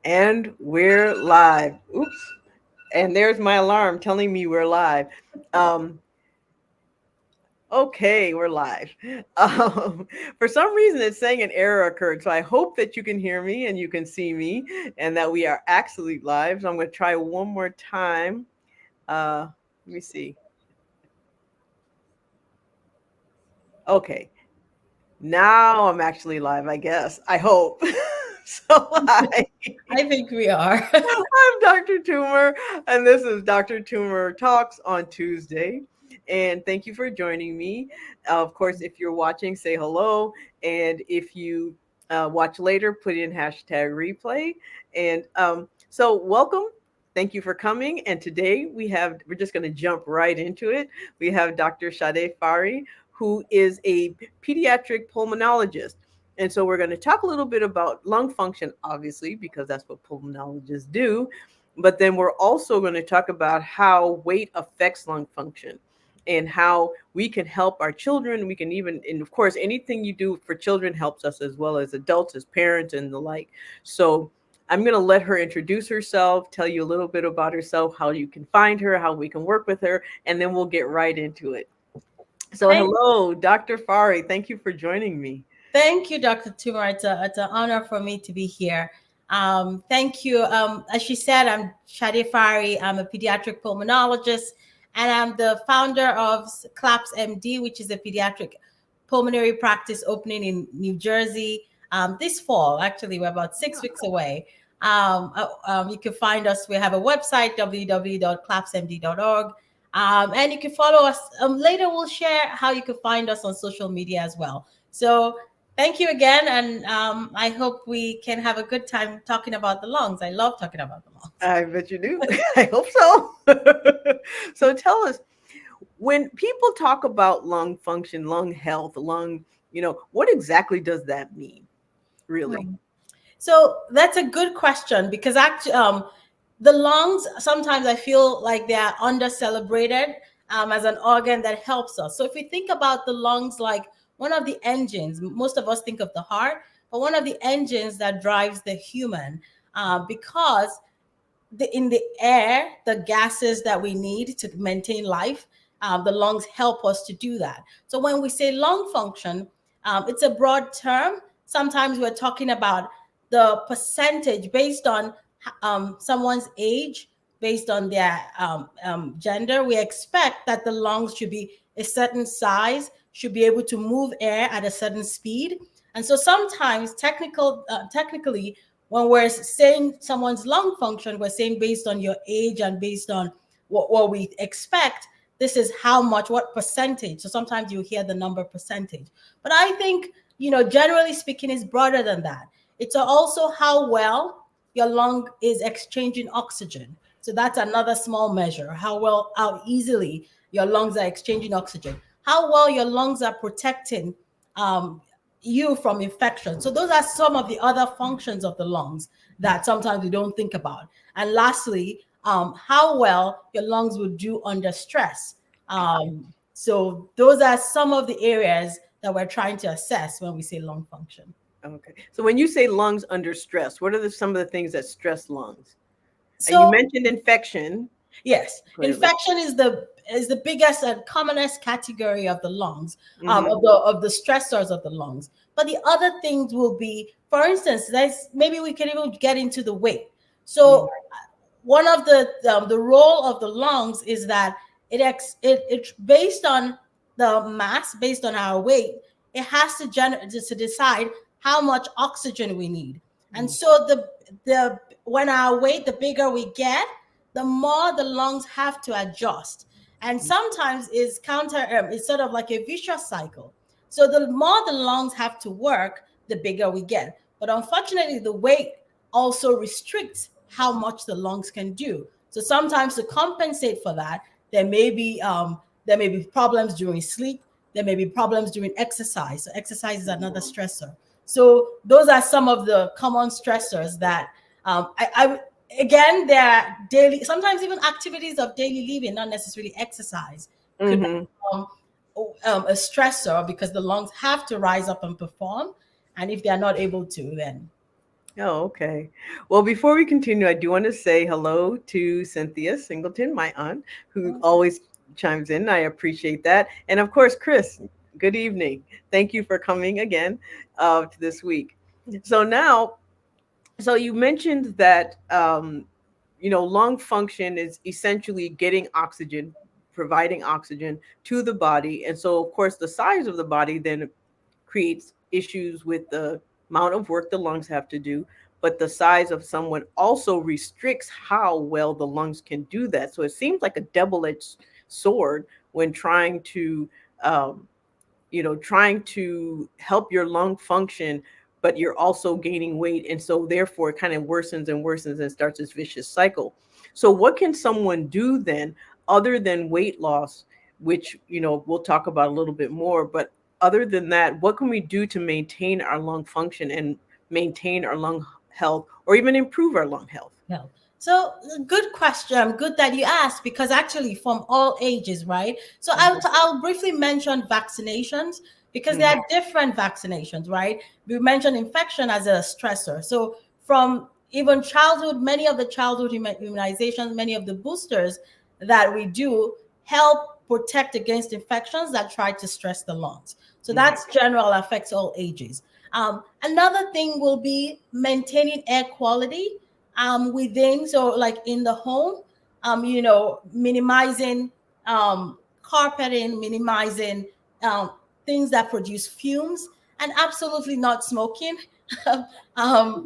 And we're live. Oops. And there's my alarm telling me we're live. Um, okay, we're live. For some reason, it's saying an error occurred. So I hope that you can hear me and you can see me and that we are actually live. So I'm going to try one more time. Let me see. Okay. Now I'm actually live, I guess. I hope. So hi. I think we are. I'm Dr. Toomer, and this is Dr. Toomer Talks on Tuesday. And thank you for joining me. Of course, if you're watching, say hello. And if you watch later, put in hashtag replay. And so, welcome. Thank you for coming. And today we're just going to jump right into it. We have Dr. Sade Fari, who is a pediatric pulmonologist. And so we're going to talk a little bit about lung function, obviously, because that's what pulmonologists do. But then we're also going to talk about how weight affects lung function and how we can help our children. We can even, and of course, anything you do for children helps us as well as adults, as parents, and the like. So I'm going to let her introduce herself, tell you a little bit about herself, how you can find her, how we can work with her, and then we'll get right into it. So, Thank, hello, Dr. Fari. Thank you for joining me. thank you, Dr. Tuma. It's an honor for me to be here. Thank you. As she said, I'm Shadi Fari. I'm a pediatric pulmonologist, and I'm the founder of CLAPS MD, which is a pediatric pulmonary practice opening in New Jersey this fall. Actually, we're about 6 weeks away. You can find us. We have a website, www.clapsmd.org. And you can follow us. Later, we'll share how you can find us on social media as well. So thank you again. And I hope we can have a good time talking about the lungs. I love talking about the lungs. I bet you do. I hope so. So tell us, when people talk about lung function, lung health, what exactly does that mean, really? Hmm. So that's a good question because actually, the lungs sometimes I feel like they are under celebrated as an organ that helps us. So if we think about the lungs like one of the engines, most of us think of the heart, but one of the engines that drives the human because in the air, the gases that we need to maintain life, the lungs help us to do that. So when we say lung function, it's a broad term. Sometimes we're talking about the percentage based on someone's age, based on their gender. We expect that the lungs should be a certain size, should be able to move air at a certain speed. And so sometimes technically, when we're saying someone's lung function, we're saying based on your age and based on what we expect, this is how much, what percentage. So sometimes you hear the number percentage. But I think, generally speaking, is broader than that. It's also how well your lung is exchanging oxygen. So that's another small measure. How easily your lungs are exchanging oxygen. How well your lungs are protecting um, you from infection. So those are some of the other functions of the lungs that sometimes we don't think about. And lastly, how well your lungs will do under stress. So those are some of the areas that we're trying to assess when we say lung function. Okay. So when you say lungs under stress, what are some of the things that stress lungs? And you So mentioned infection, yes, clearly. infection is the biggest and commonest category of the lungs, Hmm. of the stressors of the lungs. But the other things will be, for instance, there's maybe we can even get into the weight. So one of the role of the lungs is that it's based on the mass, based on our weight. It has to decide how much oxygen we need. And so the when our weight, the bigger we get, the more the lungs have to adjust. And sometimes it's sort of like a vicious cycle. So the more the lungs have to work, the bigger we get. But unfortunately, the weight also restricts how much the lungs can do. So sometimes to compensate for that, there may be problems during sleep. There may be problems during exercise. So exercise is another stressor. So those are some of the common stressors that I again, there are daily, sometimes even activities of daily living, not necessarily exercise, could Hmm. become a stressor because the lungs have to rise up and perform. And if they are not able to, then Oh, okay. Well, before we continue, I do want to say hello to Cynthia Singleton, my aunt, who always chimes in. I appreciate that. And of course, Chris, good evening. Thank you for coming again to this week. So now, so you mentioned that lung function is essentially getting oxygen, providing oxygen to the body, and so of course the size of the body then creates issues with the amount of work the lungs have to do. But the size of someone also restricts how well the lungs can do that. So it seems like a double-edged sword when um, trying to help your lung function, but you're also gaining weight. And so therefore it kind of worsens and worsens and starts this vicious cycle. So what can someone do then other than weight loss, which, we'll talk about a little bit more, but other than that, what can we do to maintain our lung function and maintain our lung health or even improve our lung health? Yeah. So good question. Good that you asked because actually from all ages, right? So Mhm. I'll briefly mention vaccinations because there Mhm. are different vaccinations, right? We mentioned infection as a stressor. So from even childhood, many of the childhood immunizations, many of the boosters that we do help protect against infections that try to stress the lungs. So Mhm. that's general, affects all ages. Another thing will be maintaining air quality within, so like in the home, minimizing carpeting, minimizing um, things that produce fumes, and absolutely not smoking.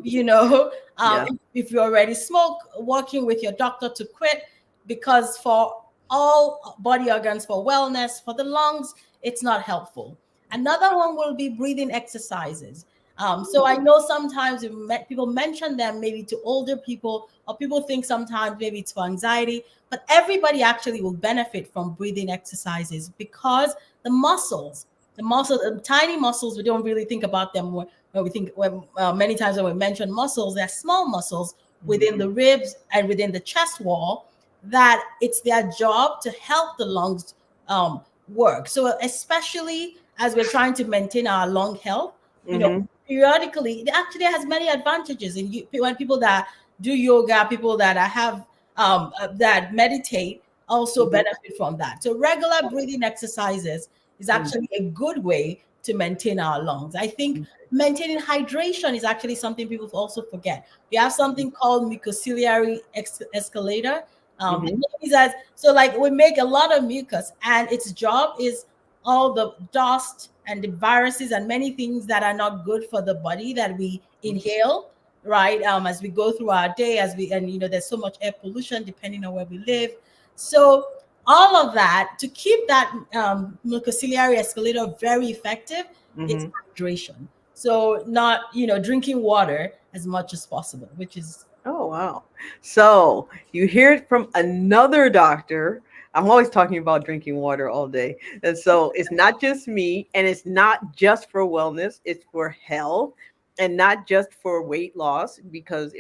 You know, Yeah. if you already smoke, working with your doctor to quit, because for all body organs, for wellness, for the lungs, it's not helpful. Another one will be breathing exercises. So I know sometimes people mention them maybe to older people, or people think sometimes maybe it's for anxiety, but everybody actually will benefit from breathing exercises because the tiny muscles, we don't really think about them when we think, when many times when we mention muscles, they're small muscles Mhm. within the ribs and within the chest wall that it's their job to help the lungs um, work. So especially as we're trying to maintain our lung health, you know, Mhm. periodically, it actually has many advantages. And when people that do yoga, people that have that meditate, also Mhm. benefit from that. So regular breathing exercises is Mhm. actually a good way to maintain our lungs. I think maintaining hydration is actually something people also forget. We have something called mucociliary escalator. The Mhm. name is as, so like we make a lot of mucus, and its job is all the dust and the viruses and many things that are not good for the body that we inhale, right? As we go through our day, and there's so much air pollution depending on where we live. So all of that, to keep that mucociliary escalator very effective, is Mhm. hydration. So not, drinking water as much as possible, which is Oh, wow. So you hear it from another doctor. I'm always talking about drinking water all day. And so it's not just me, and it's not just for wellness, it's for health, and not just for weight loss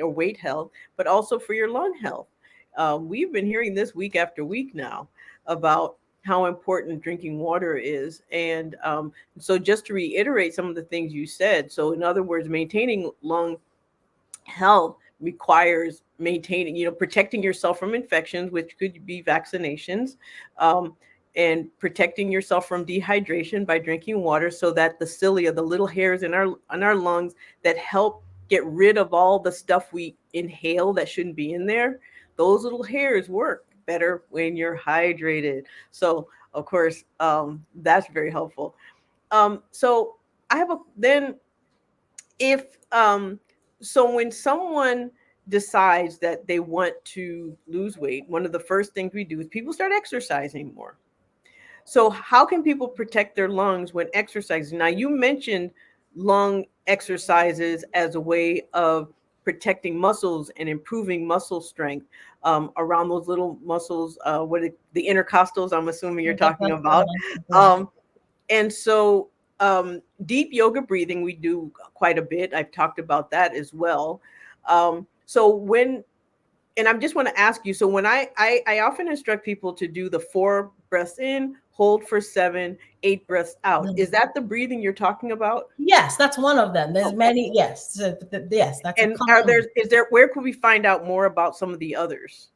or weight health, but also for your lung health. We've been hearing this week after week now about how important drinking water is. And so just to reiterate some of the things you said. So, in other words, maintaining lung health requires maintaining, protecting yourself from infections, which could be vaccinations, um, and protecting yourself from dehydration by drinking water, so that the cilia, the little hairs in our lungs that help get rid of all the stuff we inhale that shouldn't be in there, those little hairs work better when you're hydrated. So, of course, that's very helpful. So I have a then if so when someone decides that they want to lose weight, one of the first things we do is people start exercising more. So how can people protect their lungs when exercising? Now, you mentioned lung exercises as a way of protecting muscles and improving muscle strength around those little muscles, the intercostals, I'm assuming you're talking about. yeah. um, and so, deep yoga breathing, we do quite a bit. I've talked about that as well. So when, and I just want to ask you, so when I often instruct people to do the 4 breaths in, hold for 7, 8 breaths out. Is that the breathing you're talking about? Yes, that's one of them. There's Okay. many. Yes, so yes, that's a And are common there one. is there where could we find out more about some of the others?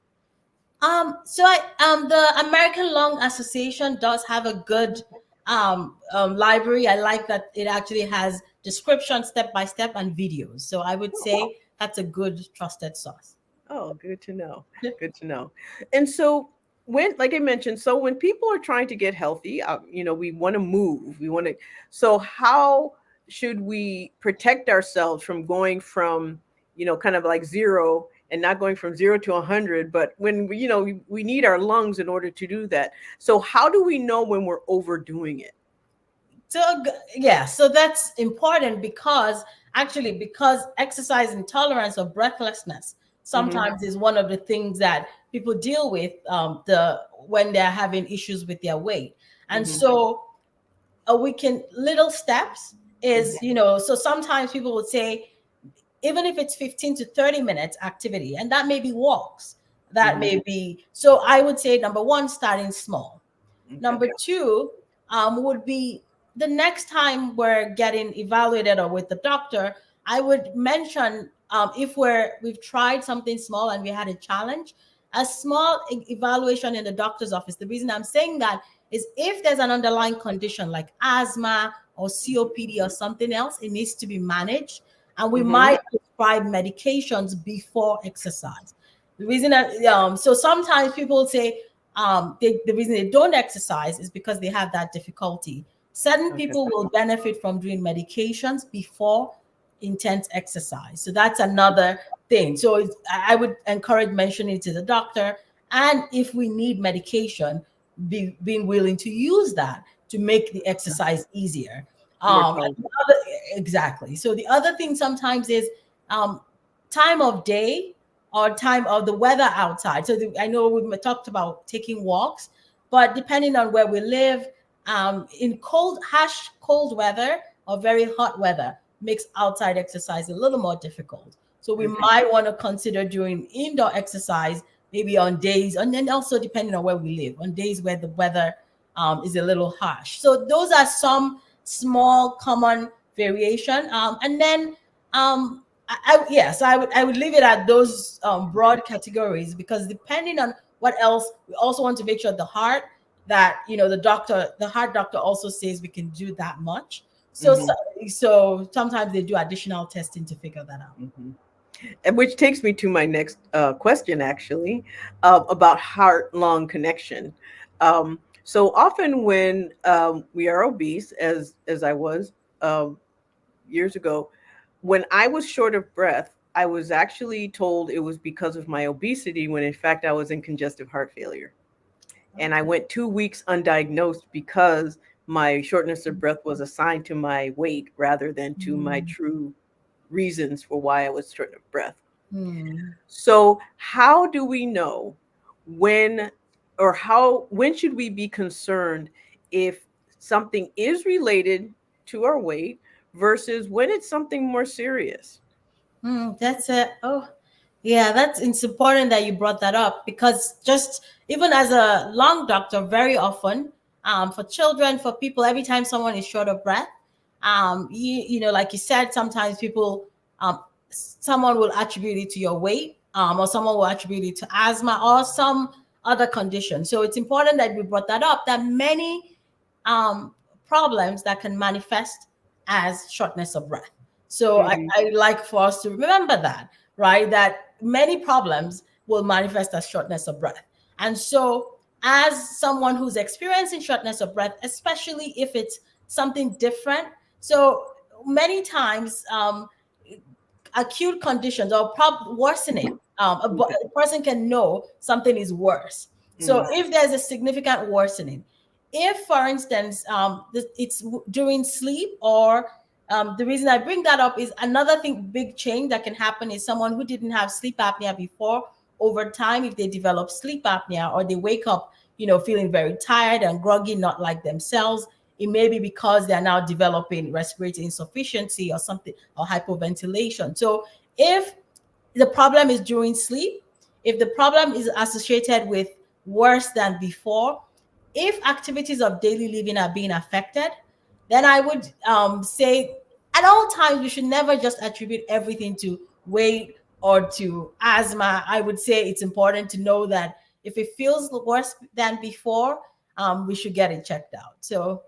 The American Lung Association does have a good library. I like that it actually has description step by step and videos. So I would say that's a good trusted source. Oh, good to know. Good to know. And so when, like I mentioned, so when people are trying to get healthy, we want to move. We want to. So how should we protect ourselves from going from, kind of like zero and not going from 0 to 100? But when we need our lungs in order to do that. So how do we know when we're overdoing it? Yeah, so that's important because actually, because exercise intolerance or breathlessness Mm-hmm. sometimes is one of the things that people deal with the when they're having issues with their weight. And Mm-hmm. so we can little steps Mm-hmm. is, so sometimes people would say even if it's 15 to 30 minutes activity, and that may be walks, that Mm-hmm. may be, so I would say number one, starting small. Okay. Number two would be the next time we're getting evaluated or with the doctor, I would mention if we've tried something small and we had a challenge, a small evaluation in the doctor's office. The reason I'm saying that is if there's an underlying condition like asthma or COPD or something else, it needs to be managed, and we Mm-hmm. might prescribe medications before exercise. The reason that so sometimes people say the reason they don't exercise is because they have that difficulty. Certain Okay. people will benefit from doing medications before intense exercise. So that's another thing. So I would encourage mentioning it to the doctor. And if we need medication, being willing to use that to make the exercise easier. More And tolerable. exactly. So the other thing sometimes is um, time of day or time of the weather outside. So I know we talked about taking walks, but depending on where we live, in harsh cold weather or very hot weather, makes outside exercise a little more difficult. So we Okay. might want to consider doing indoor exercise maybe on days, and then also depending on where we live, on days where the weather is a little harsh. So those are some small common variation, and then yes, I would leave it at those broad categories because depending on what else, we also want to make sure the heart that the heart doctor also says we can do that much. So Mm-hmm. so, so sometimes they do additional testing to figure that out. Mm-hmm. And which takes me to my next question, actually, about heart lung connection. So often, when we are obese, as I was um, years ago, when I was short of breath, I was actually told it was because of my obesity, when in fact I was in congestive heart failure. And I Okay. went 2 weeks undiagnosed because my shortness of breath was assigned to my weight rather than to my Mm. true reasons for why I was short of breath. Hmm. So, how do we know when, or when should we be concerned if something is related to our weight versus when it's something more serious? That's it. Oh, yeah, it's important that you brought that up because just even as a lung doctor, very often, for children, for people, every time someone is short of breath, like you said, sometimes someone will attribute it to your weight, or someone will attribute it to asthma or some other condition. So it's important that we brought that up. That many um, problems that can manifest as shortness of breath. So Hmm. I like for us to remember that, right? That many problems will manifest as shortness of breath. And so, as someone who's experiencing shortness of breath, especially if it's something different, so many times acute conditions or worsening, Okay. a person can know something is worse. So Hmm. if there's a significant worsening, if for instance it's during sleep or the reason I bring that up is another thing, big change that can happen is someone who didn't have sleep apnea before, over time, if they develop sleep apnea or they wake up, feeling very tired and groggy, not like themselves, it may be because they are now developing respiratory insufficiency or something or hypoventilation. So if the problem is during sleep, if the problem is associated with worse than before, if activities of daily living are being affected, then I would say at all times we should never just attribute everything to weight or to asthma. I would say it's important to know that if it feels worse than before, we should get it checked out. So,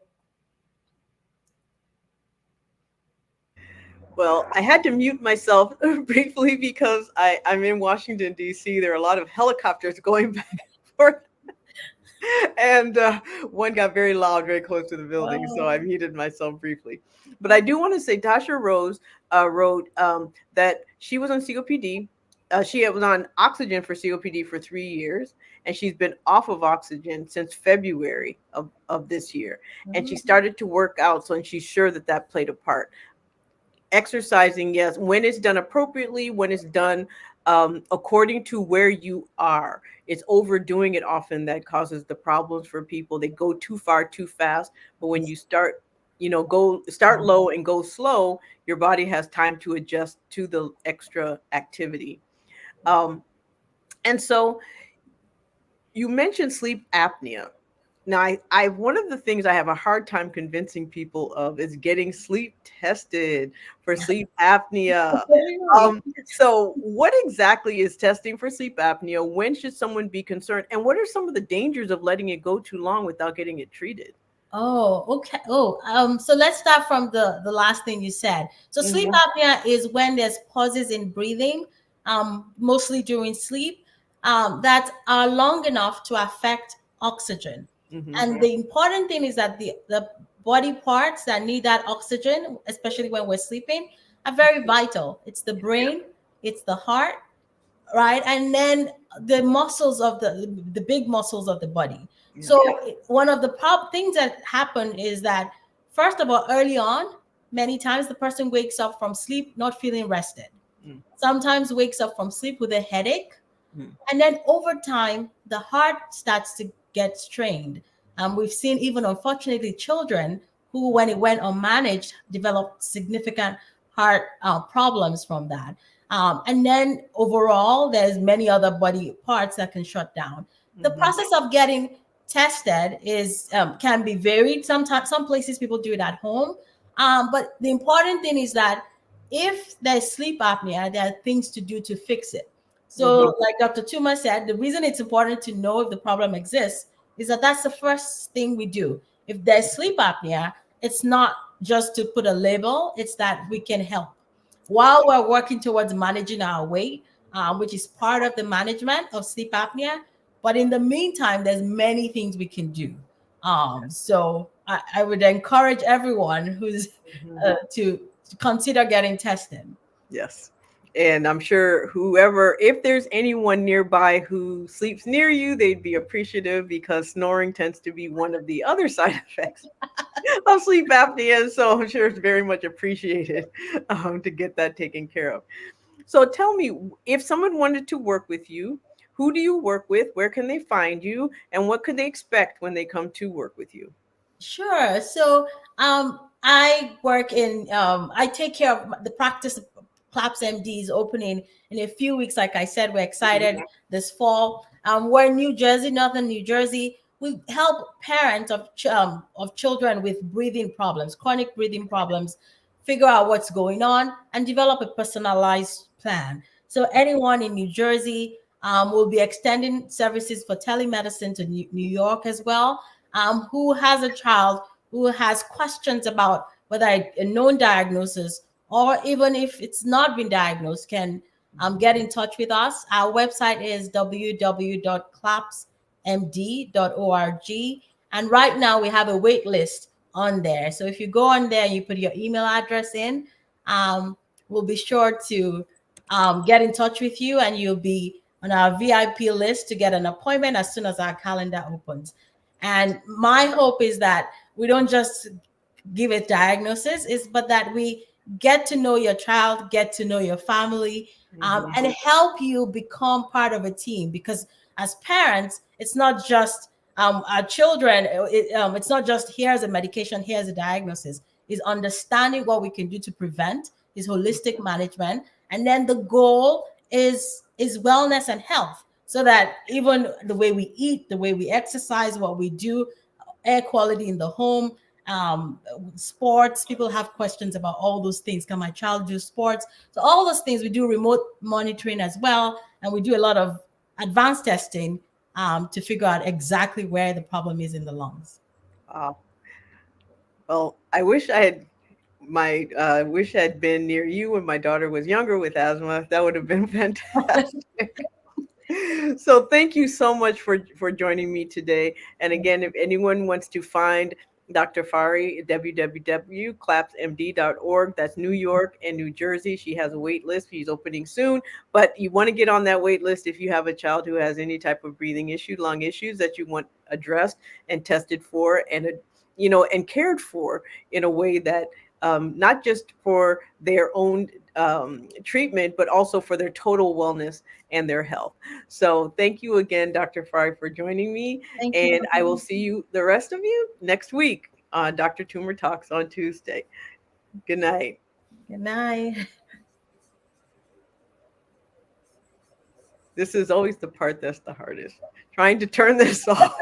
Well, I had to mute myself briefly because I'm in Washington, D.C. There are a lot of helicopters going back and forth. And one got very loud very close to the building, so I oh, muted myself briefly. But I do want to say Tasha Rose wrote that she was on COPD. She was on oxygen for COPD for 3 years, and she's been off of oxygen since February of this year. And she mhm. started to work out, so and she's sure that that played a part. Exercising, yes, when it's done appropriately, when it's done according to where you are. It's overdoing it often that causes the problems for people. They go too far too fast, but when you start, go start low and go slow, your body has time to adjust to the extra activity. um, and so you mentioned sleep apnea. Now, I one of the things I have a hard time convincing people of is getting sleep tested for sleep apnea. Really? So what exactly is testing for sleep apnea? When should someone be concerned? And what are some of the dangers of letting it go too long without getting it treated? Oh, okay. Oh, so let's start from the last thing you said. So sleep Hmm. apnea is when there's pauses in breathing, mostly during sleep, that are long enough to affect oxygen. Hmm. And the important thing is that the body parts that need that oxygen, especially when we're sleeping, are very vital. It's the brain, it's the heart, right? And then the muscles of the big muscles of the body. Yeah. So one of the things that happen is that, first of all, early on, many times the person wakes up from sleep not feeling rested. Mm. Sometimes wakes up from sleep with a headache, Mm. and then over time, the heart starts to get strained. We've seen even, unfortunately, children who, when it went unmanaged, developed significant heart problems from that. And then overall, there's many other body parts that can shut down. The Hmm. process of getting tested is can be varied. Sometimes, some places people do it at home, but the important thing is that if there's sleep apnea, there are things to do to fix it. Hmm. So, like Dr. Tuma said, the reason it's important to know if the problem exists is that that's the first thing we do. If there's sleep apnea, it's not just to put a label, it's that we can help. While we're working towards managing our weight, which is part of the management of sleep apnea, but in the meantime, there's many things we can do. So I would encourage everyone who's Hmm. to consider getting tested. Yes. And I'm sure whoever, if there's anyone nearby who sleeps near you, they'd be appreciative because snoring tends to be one of the other side effects of sleep apnea. So I'm sure it's very much appreciated to get that taken care of. So tell me, if someone wanted to work with you, who do you work with? Where can they find you? And what could they expect when they come to work with you? Sure. So I work in, I take care of the practice of CLAPS MD is opening in a few weeks. Like I said, we're excited this fall. We're in New Jersey, Northern New Jersey. We help parents of children with breathing problems, chronic breathing problems, figure out what's going on and develop a personalized plan. So anyone in New Jersey will be extending services for telemedicine to New York as well, who has a child who has questions about whether a known diagnosis or even if it's not been diagnosed can get in touch with us. Our website is www.clapsmd.org. And right now we have a wait list on there. So if you go on there and you put your email address in, um, we'll be sure to get in touch with you and you'll be on our VIP list to get an appointment as soon as our calendar opens. And my hope is that we don't just give a diagnosis, is but that we get to know your child, get to know your family, Hmm. and help you become part of a team. Because as parents, it's not just our children. It's not just here's a medication, here's a diagnosis. Is understanding what we can do to prevent, is holistic management, and then the goal is wellness and health. so that even the way we eat, the way we exercise, what we do, air quality in the home, um, sports. People have questions about all those things. Can my child do sports? So all those things we do remote monitoring as well, and we do a lot of advanced testing to figure out exactly where the problem is in the lungs. Wow. Well, I wish I had my wish I had been near you when my daughter was younger with asthma. That would have been fantastic. So thank you so much for joining me today. And again, if anyone wants to find Dr. Fari, www.clapsmd.org. That's New York and New Jersey. She has a wait list. She's opening soon, but you want to get on that wait list if you have a child who has any type of breathing issue, lung issues that you want addressed and tested for, and and cared for in a way that not just for their own treatment, but also for their total wellness and their health. So thank you again, Dr. Fry, for joining me. Thank you. And I will see you, the rest of you, next week on Dr. Tumor Talks on Tuesday. Good night. Good night. This is always the part that's the hardest, trying to turn this off.